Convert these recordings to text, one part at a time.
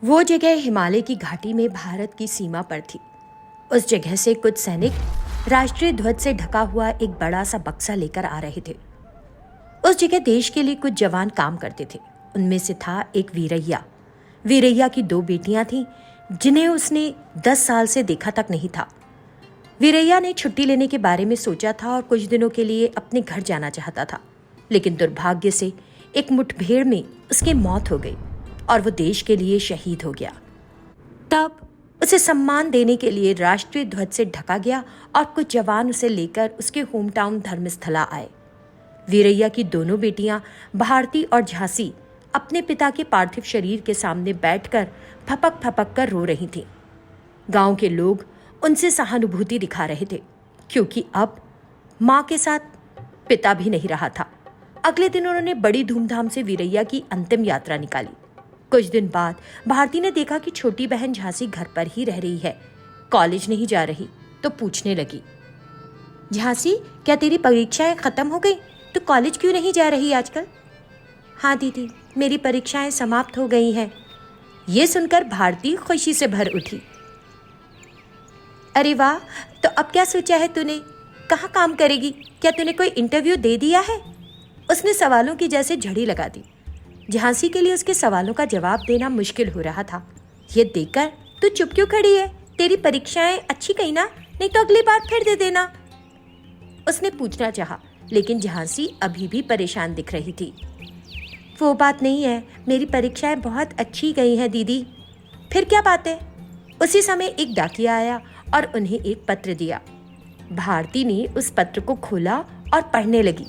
वो जगह हिमालय की घाटी में भारत की सीमा पर थी। उस जगह से कुछ सैनिक राष्ट्रीय ध्वज से ढका हुआ एक बड़ा सा बक्सा लेकर आ रहे थे। उस जगह देश के लिए कुछ जवान काम करते थे। उनमें से था एक वीरैया। वीरैया की 2 बेटियां थीं जिन्हें उसने 10 साल से देखा तक नहीं था। वीरैया ने छुट्टी लेने के बारे में सोचा था और कुछ दिनों के लिए अपने घर जाना चाहता था, लेकिन दुर्भाग्य से एक मुठभेड़ में उसकी मौत हो गई और वो देश के लिए शहीद हो गया। तब उसे सम्मान देने के लिए राष्ट्रीय ध्वज से ढका गया और कुछ जवान उसे लेकर उसके होम टाउन धर्मस्थला आए। वीरैया की दोनों बेटियां भारती और झांसी अपने पिता के पार्थिव शरीर के सामने बैठकर फपक फपक कर रो रही थीं। गांव के लोग उनसे सहानुभूति दिखा रहे थे, क्योंकि अब मां के साथ पिता भी नहीं रहा था। अगले दिन उन्होंने बड़ी धूमधाम से वीरैया की अंतिम यात्रा निकाली। कुछ दिन बाद भारती ने देखा कि छोटी बहन झांसी घर पर ही रह रही है, कॉलेज नहीं जा रही, तो पूछने लगी, झांसी, क्या तेरी परीक्षाएं खत्म हो गई? तो कॉलेज क्यों नहीं जा रही आजकल? हाँ दीदी, मेरी परीक्षाएं समाप्त हो गई हैं। ये सुनकर भारती खुशी से भर उठी। अरे वाह, तो अब क्या सोचा है तूने? कहाँ काम करेगी? क्या तूने कोई इंटरव्यू दे दिया है? उसने सवालों की जैसे झड़ी लगा दी। झांसी के लिए उसके सवालों का जवाब देना मुश्किल हो रहा था। ये देखकर तू चुप क्यों खड़ी है? तेरी परीक्षाएं अच्छी गई ना? नहीं तो अगली बार फिर दे देना। उसने पूछना चाहा, लेकिन झांसी अभी भी परेशान दिख रही थी। वो बात नहीं है, मेरी परीक्षाएं बहुत अच्छी गई हैं दीदी। फिर क्या बात है? उसी समय एक डाकिया आया और उन्हें एक पत्र दिया। भारती ने उस पत्र को खोला और पढ़ने लगी।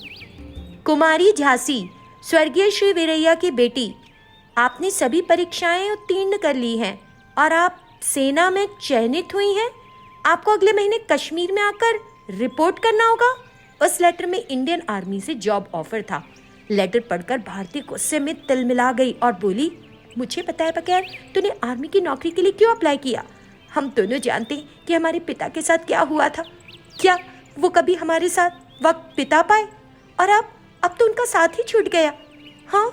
कुमारी झांसी, स्वर्गीय श्री वीरैया की बेटी, आपने सभी परीक्षाएं उत्तीर्ण कर ली हैं और आप सेना में चयनित हुई हैं। आपको अगले महीने कश्मीर में आकर रिपोर्ट करना होगा। उस लेटर में इंडियन आर्मी से जॉब ऑफर था। लेटर पढ़कर भारती गुस्से में तिलमिला गई और बोली, मुझे बताए बगैर तूने आर्मी की नौकरी के लिए क्यों अप्लाई किया? हम दोनों जानते हैं कि हमारे पिता के साथ क्या हुआ था। क्या वो कभी हमारे साथ वक्त बिता पाए? और अब तो उनका साथ ही छूट गया। हाँ,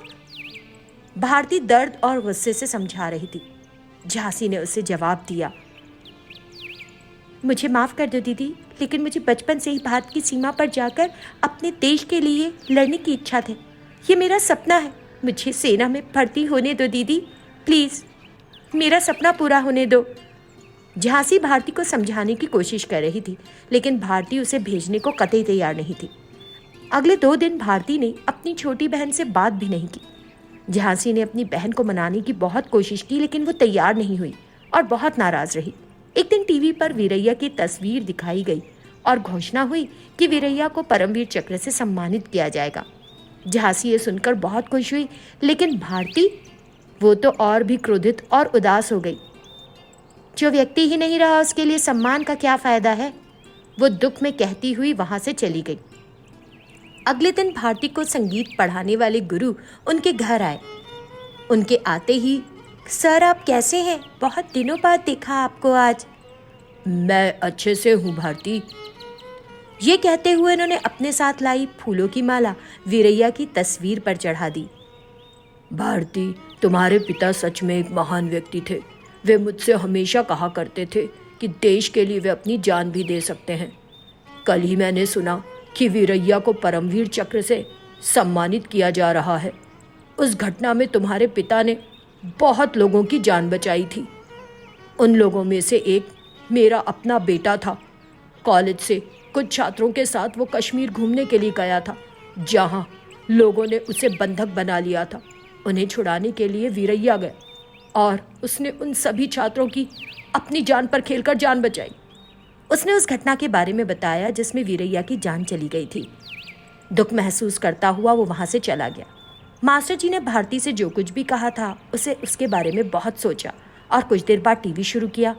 भारती दर्द और गुस्से से समझा रही थी। झांसी ने उसे जवाब दिया, मुझे माफ़ कर दो दीदी, लेकिन मुझे बचपन से ही भारत की सीमा पर जाकर अपने देश के लिए लड़ने की इच्छा थी। ये मेरा सपना है। मुझे सेना में भर्ती होने दो दीदी, प्लीज़, मेरा सपना पूरा होने दो। झांसी भारती को समझाने की कोशिश कर रही थी, लेकिन भारती उसे भेजने को कतई तैयार नहीं थी। अगले 2 दिन भारती ने अपनी छोटी बहन से बात भी नहीं की। झांसी ने अपनी बहन को मनाने की बहुत कोशिश की, लेकिन वो तैयार नहीं हुई और बहुत नाराज रही। एक दिन टीवी पर वीरैया की तस्वीर दिखाई गई और घोषणा हुई कि वीरैया को परमवीर चक्र से सम्मानित किया जाएगा। झांसी ये सुनकर बहुत खुश हुई, लेकिन भारती, वो तो और भी क्रोधित और उदास हो गई। जो व्यक्ति ही नहीं रहा, उसके लिए सम्मान का क्या फायदा है? वो दुख में कहती हुई वहां से चली गई। अगले दिन भारती को संगीत पढ़ाने वाले गुरु उनके घर आए। उनके आते ही, सर आप कैसे हैं? बहुत दिनों बाद देखा आपको आज। मैं अच्छे से हूँ भारती। ये कहते हुए उन्होंने अपने साथ लाई फूलों की माला वीरैया की तस्वीर पर चढ़ा दी। भारती, तुम्हारे पिता सच में एक महान व्यक्ति थे। वे मुझसे हमेशा कहा करते थे कि देश के लिए वे अपनी जान भी दे सकते हैं। कल ही मैंने सुना कि वीरैया को परमवीर चक्र से सम्मानित किया जा रहा है। उस घटना में तुम्हारे पिता ने बहुत लोगों की जान बचाई थी। उन लोगों में से एक मेरा अपना बेटा था। कॉलेज से कुछ छात्रों के साथ वो कश्मीर घूमने के लिए गया था, जहां लोगों ने उसे बंधक बना लिया था। उन्हें छुड़ाने के लिए वीरैया गया और उसने उन सभी छात्रों की अपनी जान पर खेलकर जान बचाई। उसने उस घटना के बारे में बताया जिसमें वीरैया की जान चली गई थी। दुख महसूस करता हुआ वो वहाँ से चला गया। मास्टर जी ने भारती से जो कुछ भी कहा था उसे उसके बारे में बहुत सोचा और कुछ देर बाद टीवी शुरू किया।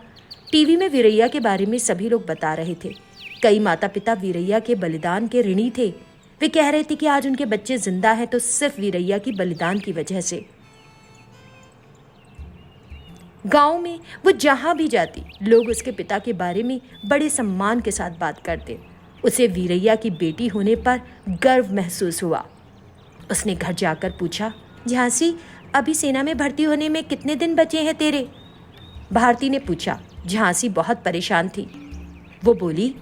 टीवी में वीरैया के बारे में सभी लोग बता रहे थे। कई माता पिता वीरैया के बलिदान के ऋणी थे। वे कह रहे थे कि आज उनके बच्चे जिंदा हैं तो सिर्फ वीरैया की बलिदान की वजह से। गांव में वो जहां भी जाती, लोग उसके पिता के बारे में बड़े सम्मान के साथ बात करते। उसे वीरैया की बेटी होने पर गर्व महसूस हुआ। उसने घर जाकर पूछा, झांसी, अभी सेना में भर्ती होने में कितने दिन बचे हैं तेरे? भारती ने पूछा। झांसी बहुत परेशान थी। वो बोली,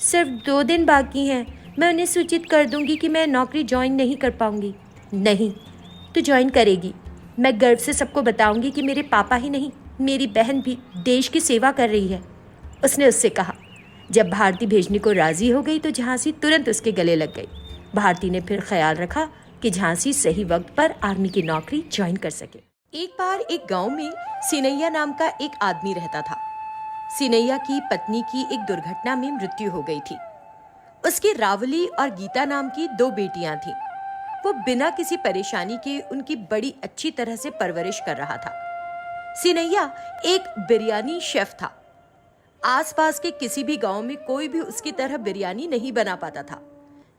सिर्फ 2 दिन बाकी हैं। मैं उन्हें सूचित कर दूंगी कि मैं नौकरी ज्वाइन नहीं कर पाऊंगी। नहीं, तू ज्वाइन करेगी। मैं गर्व से सबको बताऊंगी कि मेरे पापा ही नहीं, मेरी बहन भी देश की सेवा कर रही है, उसने उससे कहा। जब भारती भेजने को राजी हो गई तो झांसी तुरंत उसके गले लग गई। भारती ने फिर ख्याल रखा कि झांसी सही वक्त पर आर्मी की नौकरी ज्वाइन कर सके। एक बार एक गांव में सिनैया नाम का एक आदमी रहता था। सिनैया की पत्नी की एक दुर्घटना में मृत्यु हो गई थी। उसकी रावली और गीता नाम की 2 बेटियां थीं। वो बिना किसी परेशानी के उनकी बड़ी अच्छी तरह से परवरिश कर रहा था। सिनैया एक बिरयानी शेफ था। आसपास के किसी भी गांव में कोई भी उसकी तरह बिरयानी नहीं बना पाता था।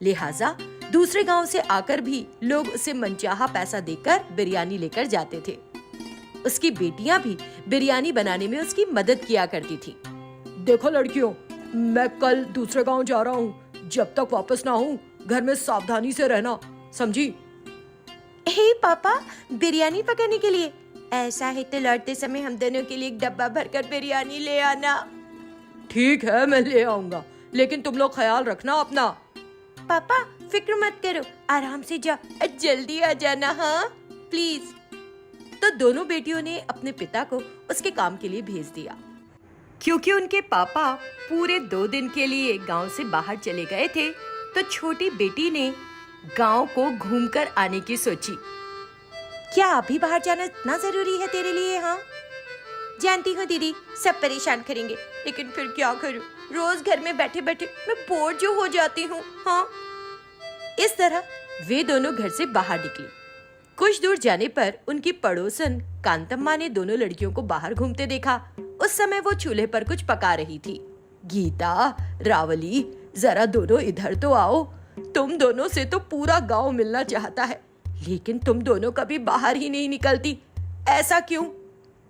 लिहाजा दूसरे गांव से आकर भी लोग उसे मनचाहा पैसा देकर बिरयानी लेकर जाते थे। उसकी बेटियां भी बिरयानी बनाने में उसकी मदद किया करती थी। देखो लड़कियों, मैं कल दूसरे गांव जा रहा हूँ। जब तक वापस ना आऊं, घर में सावधानी से रहना, समझी? हे पापा, बिरयानी पकाने के लिए? ऐसा है तो लौटते समय हम दोनों के लिए एक डब्बा भरकर बिरयानी ले आना। ठीक है, मैं ले आऊंगा, लेकिन तुम लोग ख्याल रखना अपना। पापा फिक्र मत करो, आराम से जाओ, जल्दी आ जाना, हाँ प्लीज। तो दोनों बेटियों ने अपने पिता को उसके काम के लिए भेज दिया। क्योंकि उनके पापा पूरे 2 दिन के लिए गांव से बाहर चले गए थे, तो छोटी बेटी ने गांव को घूमकर आने की सोची। क्या अभी बाहर जाना इतना जरूरी है तेरे लिए? हाँ जानती हूँ दीदी, सब परेशान करेंगे, लेकिन फिर क्या करूँ, रोज घर में बैठे बैठे मैं बोर जो हो जाती हूँ। हाँ, इस तरह वे दोनों घर से बाहर निकली। कुछ दूर जाने पर उनकी पड़ोसन कांतम्मा ने दोनों लड़कियों को बाहर घूमते देखा। उस समय वो चूल्हे पर कुछ पका रही थी। गीता, रावली, जरा दोनों इधर तो आओ। तुम दोनों से तो पूरा गांव मिलना चाहता है, लेकिन तुम दोनों कभी बाहर ही नहीं निकलती, ऐसा क्यों?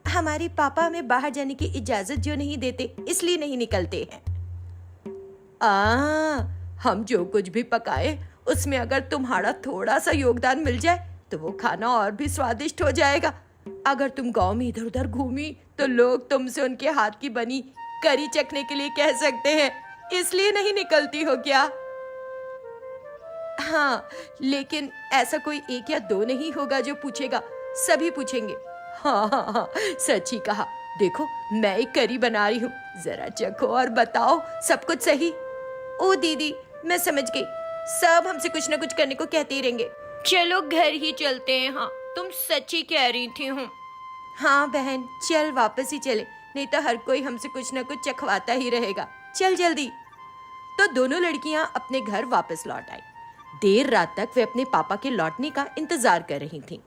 हमारे पापा हमें बाहर जाने की इजाजत जो नहीं देते, इसलिए नहीं निकलते हैं। हम जो कुछ भी पकाए उसमें अगर तुम्हारा थोड़ा सा योगदान मिल जाए तो वो खाना और भी स्वादिष्ट हो जाएगा। अगर तुम गांव में इधर उधर घूमी तो लोग तुमसे उनके हाथ की बनी करी चखने के लिए कह सकते हैं, इसलिए नहीं निकलती हो क्या? हाँ, लेकिन ऐसा कोई 1 या 2 नहीं होगा जो पूछेगा, सभी पूछेंगे। हाँ, सच ही कहा। देखो, मैं एक करी बना रही हूँ, जरा चखो और बताओ सब कुछ सही? ओ दीदी, मैं समझ गई, सब हमसे कुछ न कुछ करने को कहते ही रहेंगे। चलो घर ही चलते हैं। हाँ, तुम सच ही कह रही थी। हूँ हाँ बहन, चल वापस ही चले, नहीं तो हर कोई हमसे कुछ न कुछ चखवाता ही रहेगा। चल जल्दी। तो दोनों लड़कियां अपने घर वापस लौट आई। देर रात तक वे अपने पापा के लौटने का इंतजार कर रही थीं।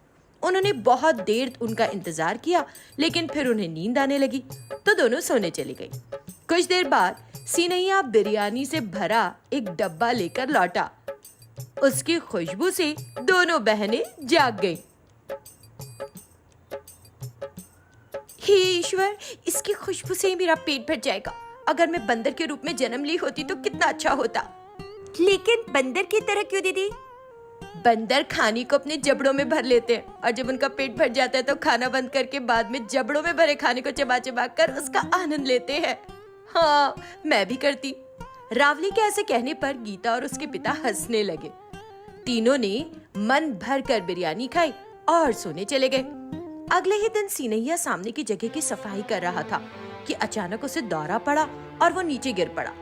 उन्होंने बहुत देर उनका इंतजार किया, लेकिन फिर उन्हें नींद आने लगी, तो दोनों सोने चली गई। कुछ देर बाद सिनैया बिरयानी से भरा एक डब्बा लेकर लौटा। उसकी खुशबू से दोनों बहनें जाग गईं। हे ईश्वर, इसकी खुशबू से ही मेरा पेट भर जाएगा। अगर मैं बंदर के रूप में जन्म ली होती तो कितना अच्छा होता। लेकिन बंदर की तरह क्यों दीदी? बंदर खाने को अपने जबड़ों में भर लेते हैं, और जब उनका पेट भर जाता है तो खाना बंद करके बाद में जबड़ों में भरे खाने को चबा चबा कर उसका आनंद लेते हैं। हाँ, मैं भी करती। रावली के ऐसे कहने पर गीता और उसके पिता हंसने लगे। तीनों ने मन भर कर बिरयानी खाई और सोने चले गए। अगले ही दिन सिनैया सामने की जगह की सफाई कर रहा था कि अचानक उसे दौरा पड़ा और वो नीचे गिर पड़ा।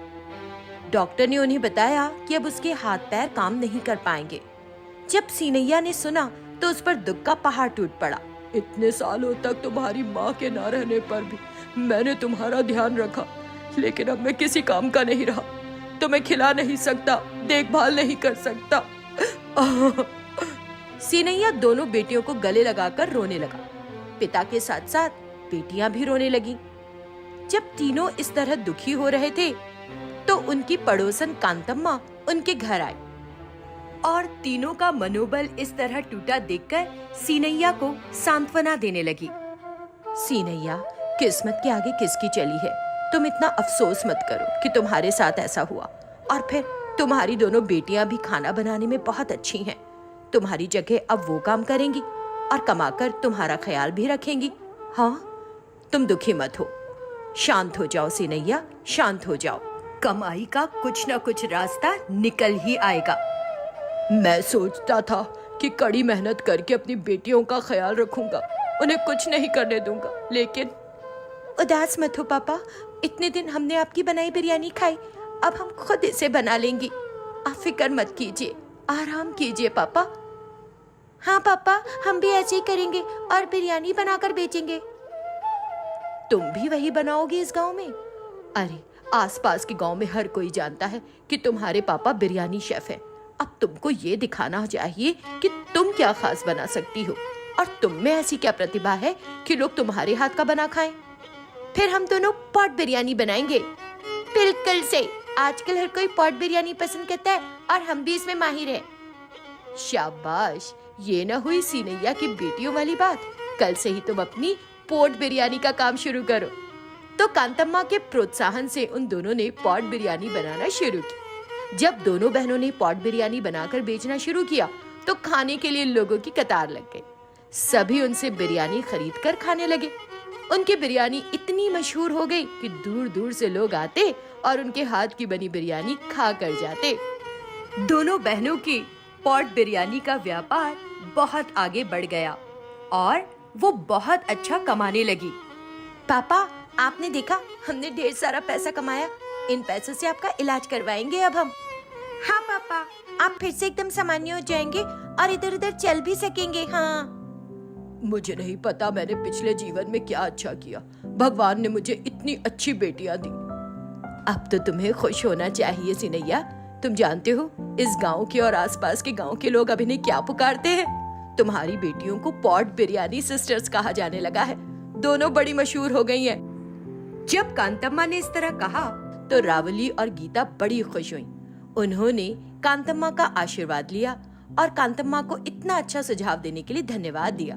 डॉक्टर ने उन्हें बताया कि अब उसके हाथ पैर काम नहीं कर पाएंगे। जब सिनैया ने सुना तो उस पर दुख का पहाड़ टूट पड़ा। इतने सालों तक तुम्हारी माँ के ना रहने पर भी मैंने तुम्हारा ध्यान रखा, लेकिन अब मैं किसी काम का नहीं रहा। तुम्हें खिला नहीं सकता, देखभाल नहीं कर सकता। सिनैया दोनों बेटियों को गले लगाकर रोने लगा। पिता के साथ साथ बेटियां भी रोने लगी। जब तीनों इस तरह दुखी हो रहे थे तो उनकी पड़ोसन कांतम्मा उनके घर आई और तीनों का मनोबल इस तरह टूटा देखकर सिनैया को सांत्वना देने लगी। सिनैया, किस्मत के आगे किसकी चली है? तुम इतना अफसोस मत करो कि तुम्हारे साथ ऐसा हुआ, और फिर तुम्हारी दोनों बेटियां भी खाना बनाने में बहुत अच्छी हैं। तुम्हारी जगह अब वो काम करेंगी। और कमाकर तुम्हारा ख्याल भी रखेंगी। हाँ, तुम दुखी मत हो, शांत हो जाओ सिनैया, शांत हो जाओ। कमाई का कुछ न कुछ रास्ता निकल ही आएगा। मैं सोचता था कि कड़ी मेहनत करके अपनी बेटियों का ख्याल रखूंगा, उन्हें कुछ नहीं करने दूंगा, लेकिन उदास मत हो पापा, इतने दिन हमने आपकी बनाई बिरयानी खाई, अब हम खुद इसे बना लेंगे। आप फिक्र मत कीजिए, आराम कीजिए पापा। हाँ पापा, हम भी ऐसे ही करेंगे और बिरयानी बनाकर बेचेंगे। तुम भी वही बनाओगे इस गांव में? अरे, आसपास के गांव में हर कोई जानता है कि तुम्हारे पापा बिरयानी शेफ हैं। अब तुमको ये दिखाना चाहिए कि तुम क्या खास बना सकती हो, और तुम में ऐसी क्या प्रतिभा है कि लोग तुम्हारे हाथ का बना खाएं। फिर हम दोनों पॉट बिरयानी बनाएंगे। बिल्कुल सही, आजकल हर कोई पॉट बिरयानी पसंद करता है और हम भी इसमें माहिर हैं। शाबाश, ये ना हुई सिनैया की बेटियों वाली बात। कल से ही तुम अपनी पॉट बिरयानी का काम शुरू करो। तो कांतम्मा के प्रोत्साहन से उन दोनों ने पॉट बिरयानी बनाना शुरू की। जब दोनों बहनों ने पॉट बिरयानी बनाकर बेचना शुरू किया तो खाने के लिए लोगों की कतार लग गई। सभी उनसे बिरयानी खरीद कर खाने लगे। उनकी बिरयानी इतनी मशहूर हो गई कि दूर दूर से लोग आते और उनके हाथ की बनी बिरयानी खा कर जाते। दोनों बहनों की पॉट बिरयानी का व्यापार बहुत आगे बढ़ गया और वो बहुत अच्छा कमाने लगी। पापा, आपने देखा, हमने ढेर सारा पैसा कमाया। इन पैसों से आपका इलाज करवाएंगे अब हम। हाँ पापा, आप फिर से एकदम सामान्य हो जाएंगे और इधर उधर चल भी सकेंगे। हाँ, मुझे नहीं पता मैंने पिछले जीवन में क्या अच्छा किया। भगवान ने मुझे इतनी अच्छी बेटियां दी। अब तो तुम्हें खुश होना चाहिए सिनैया। तुम जानते हो इस गांव के और आसपास के गांव के लोग अब इन्हें क्या पुकारते हैं? तुम्हारी बेटियों को पॉट बिरयानी सिस्टर्स कहा जाने लगा है। दोनों बड़ी मशहूर हो गई हैं। जब कांतम्मा ने इस तरह कहा तो रावली और गीता बड़ी खुश हुई। उन्होंने कांतम्मा का आशीर्वाद लिया और कांतम्मा को इतना अच्छा सुझाव देने के लिए धन्यवाद दिया।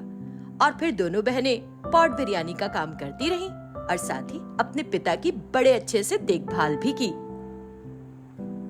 और फिर दोनों बहनें पॉट बिरयानी का काम करती रहीं और साथ ही अपने पिता की बड़े अच्छे से देखभाल भी की।